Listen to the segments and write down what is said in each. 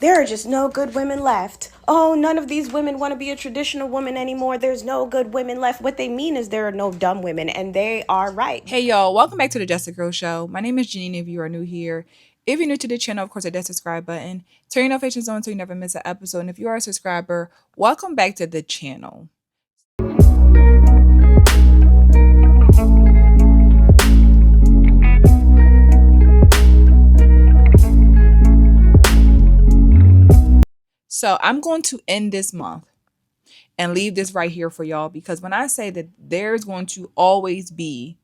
There are just no good women left. Oh, none of these women want to be a traditional woman anymore. There's no good women left. What they mean is there are no dumb women, and they are right. Hey y'all, welcome back to the Jessica Girl Show. My name is Janine if you are new here. If you're new to the channel, of course, hit that subscribe button. Turn your notifications on so you never miss an episode. And if you are a subscriber, welcome back to the channel. So I'm going to end this month and leave this right here for y'all because when I say that there's going to always be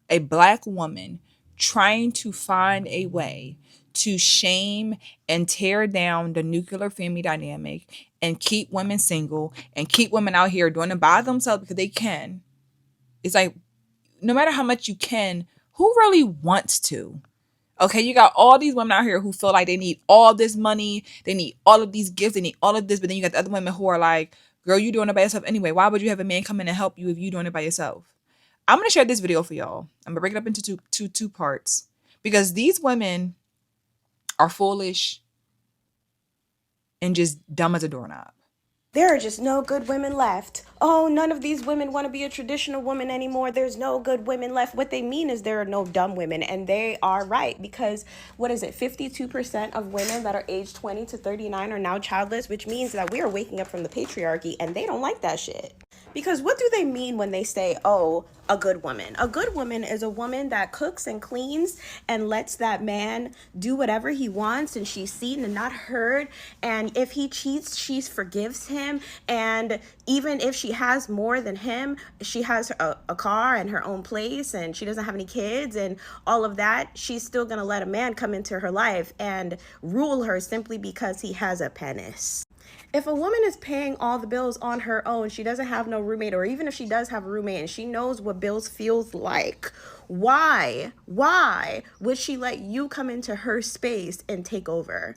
a black woman trying to find a way to shame and tear down the nuclear family dynamic and keep women single and keep women out here doing it by themselves because they can. It's like, no matter how much you can, who really wants to? Okay, you got all these women out here who feel like they need all this money, they need all of these gifts, they need all of this, but then you got the other women who are like, girl, you doing it by yourself anyway. Why would you have a man come in and help you if you doing it by yourself? I'm gonna share this video for y'all. I'm gonna break it up into two parts because these women are foolish and just dumb as a doorknob. There are just no good women left. Oh, none of these women want to be a traditional woman anymore. There's no good women left. What they mean is there are no dumb women, and they are right because what is it? 52% of women that are aged 20 to 39 are now childless, which means that we are waking up from the patriarchy, and they don't like that shit. Because what do they mean when they say, oh, a good woman? A good woman is a woman that cooks and cleans and lets that man do whatever he wants, and she's seen and not heard. And if he cheats, she forgives him. And even if she has more than him, she has a car and her own place, and she doesn't have any kids and all of that, she's still going to let a man come into her life and rule her simply because he has a penis. If a woman is paying all the bills on her own, she doesn't have no roommate, or even if she does have a roommate and she knows what bills feels like, why would she let you come into her space and take over?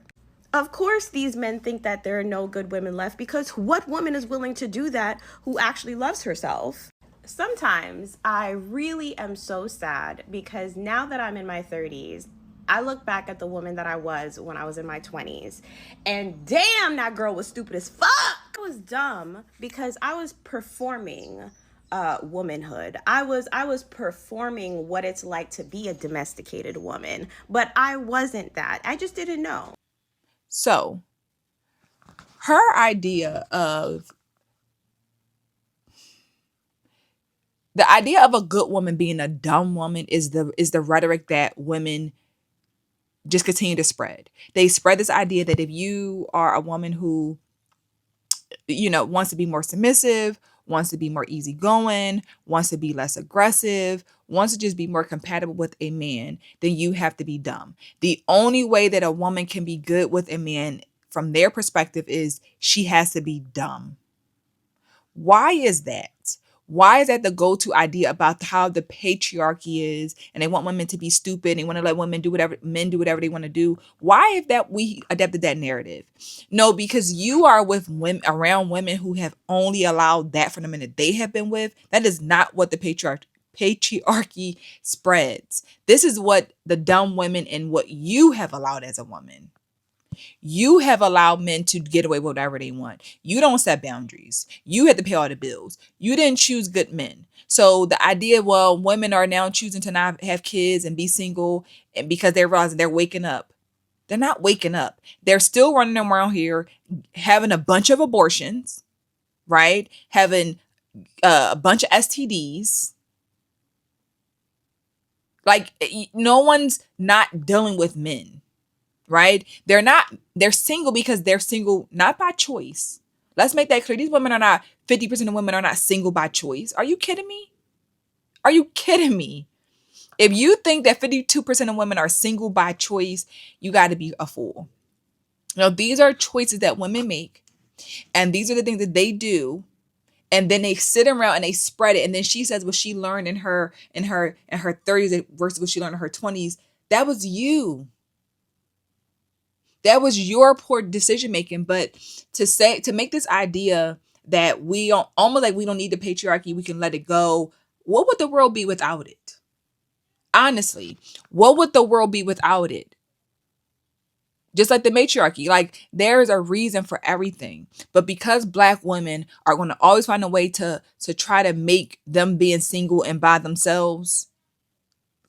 Of course, these men think that there are no good women left because what woman is willing to do that who actually loves herself? Sometimes I really am so sad because now that I'm in my 30s, I look back at the woman that I was when I was in my 20s, and damn, that girl was stupid as fuck. I was dumb because I was performing womanhood. I was performing what it's like to be a domesticated woman, but I wasn't that. I just didn't know. So her idea of a good woman being a dumb woman is the rhetoric that women just continue to spread. They spread this idea that if you are a woman who wants to be more submissive, wants to be more easygoing, wants to be less aggressive, wants to just be more compatible with a man, then you have to be dumb. The only way that a woman can be good with a man from their perspective is she has to be dumb. Why is that? Why is that the go-to idea about how the patriarchy is and they want women to be stupid and they want to let women do whatever men do whatever they want to do? Why is that we adapted that narrative? No, because you are with women around women who have only allowed that for the men that they have been with. That is not what the patriarchy spreads. This is what the dumb women and what you have allowed as a woman. You have allowed men to get away with whatever they want. You don't set boundaries. You had to pay all the bills. You didn't choose good men. So the idea, well, women are now choosing to not have kids and be single and because they're realizing they're waking up. They're not waking up. They're still running around here having a bunch of abortions, right? Having a bunch of STDs. Like no one's not dealing with men, right? They're single because they're single not by choice. Let's make that clear. These women are not, 50% of women are not single by choice. Are you kidding me? Are you kidding me? If you think that 52% of women are single by choice, you got to be a fool. Now, these are choices that women make, and these are the things that they do, and then they sit around and they spread it. And then she says what she learned in her 30s versus what she learned in her 20s. That was you. That was your poor decision making. But to make this idea that we don't, almost like we don't need the patriarchy, we can let it go. What would the world be without it? Honestly, what would the world be without it? Just like the matriarchy, like there's a reason for everything. But because Black women are going to always find a way to try to make them being single and by themselves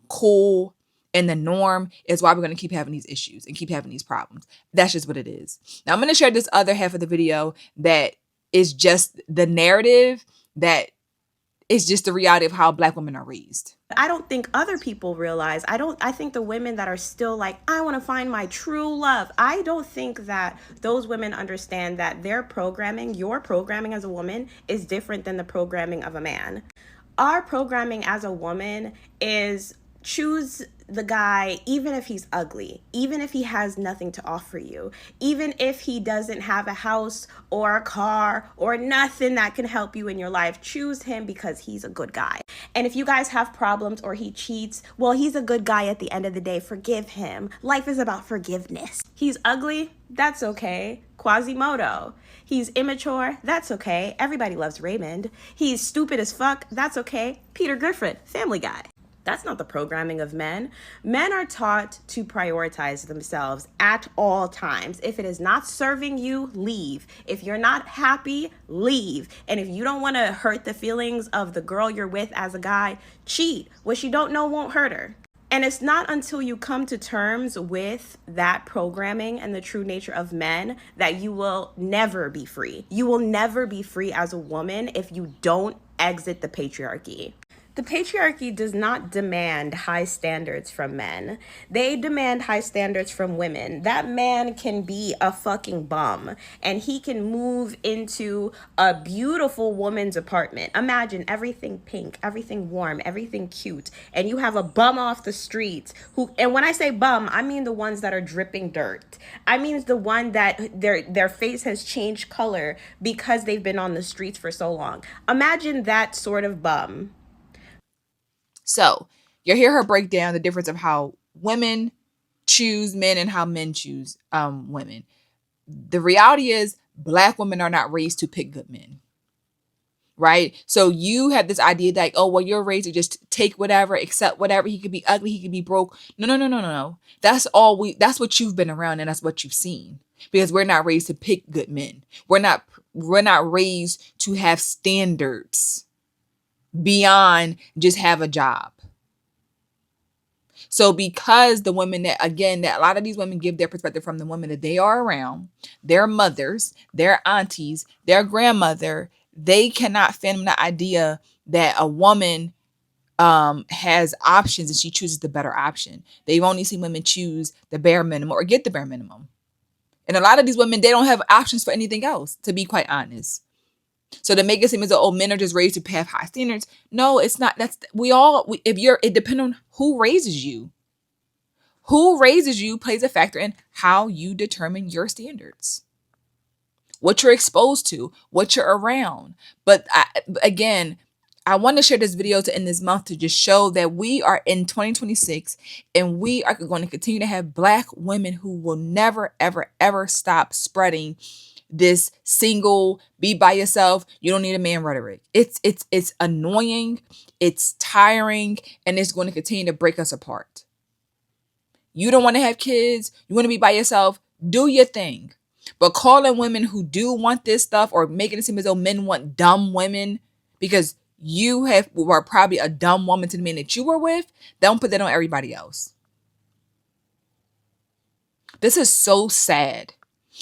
cool and the norm, is why we're going to keep having these issues and keep having these problems. That's just what it is. Now I'm going to share this other half of the video that is just the narrative, that is just the reality of how Black women are raised. I don't think other people realize. I think the women that are still like, I want to find my true love. I don't think that those women understand that their programming, your programming as a woman, is different than the programming of a man. Our programming as a woman is choose the guy even if he's ugly, even if he has nothing to offer you, even if he doesn't have a house or a car or nothing that can help you in your life. Choose him because he's a good guy. And if you guys have problems or he cheats, well, he's a good guy at the end of the day. Forgive him. Life is about forgiveness. He's ugly, that's okay. Quasimodo. He's immature, that's okay. Everybody loves Raymond. He's stupid as fuck, that's okay. Peter Griffin, Family Guy. That's not the programming of men. Men are taught to prioritize themselves at all times. If it is not serving you, leave. If you're not happy, leave. And if you don't want to hurt the feelings of the girl you're with as a guy, cheat. What you don't know won't hurt her. And it's not until you come to terms with that programming and the true nature of men that you will never be free. You will never be free as a woman if you don't exit the patriarchy. The patriarchy does not demand high standards from men. They demand high standards from women. That man can be a fucking bum and he can move into a beautiful woman's apartment. Imagine everything pink, everything warm, everything cute, and you have a bum off the streets who, and when I say bum, I mean the ones that are dripping dirt. I mean the one that their face has changed color because they've been on the streets for so long. Imagine that sort of bum. So you'll hear her break down the difference of how women choose men and how men choose women. The reality is Black women are not raised to pick good men, right? So you have this idea that, oh, well, you're raised to just take whatever, accept whatever. He could be ugly, he could be broke. No. That's what you've been around and that's what you've seen. Because we're not raised to pick good men. We're not raised to have standards beyond just have a job. So because the women that a lot of these women give their perspective from the women that they are around, their mothers, their aunties, their grandmother, they cannot fathom the idea that a woman has options and she chooses the better option. They've only seen women choose the bare minimum or get the bare minimum. And a lot of these women, they don't have options for anything else, to be quite honest. So to make it seem as though, men are just raised to have high standards. No, it's not. It depends on who raises you. Who raises you plays a factor in how you determine your standards. What you're exposed to, what you're around. But I want to share this video to end this month to just show that we are in 2026 and we are going to continue to have Black women who will never, ever, ever stop spreading this single, be by yourself, you don't need a man rhetoric. It's annoying, it's tiring, and it's going to continue to break us apart. You don't want to have kids, you want to be by yourself, do your thing. But calling women who do want this stuff or making it seem as though men want dumb women because you were probably a dumb woman to the men that you were with, don't put that on everybody else. This is so sad.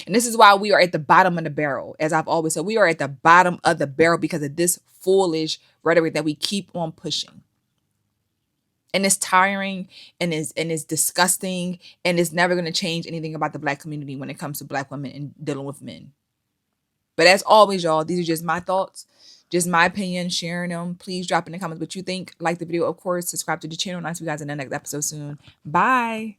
And this is why we are at the bottom of the barrel. As I've always said, we are at the bottom of the barrel because of this foolish rhetoric that we keep on pushing. And it's tiring and it's disgusting and it's never going to change anything about the Black community when it comes to Black women and dealing with men. But as always, y'all, these are just my thoughts, just my opinion, sharing them. Please drop in the comments what you think. Like the video, of course. Subscribe to the channel. And I'll see you guys in the next episode soon. Bye.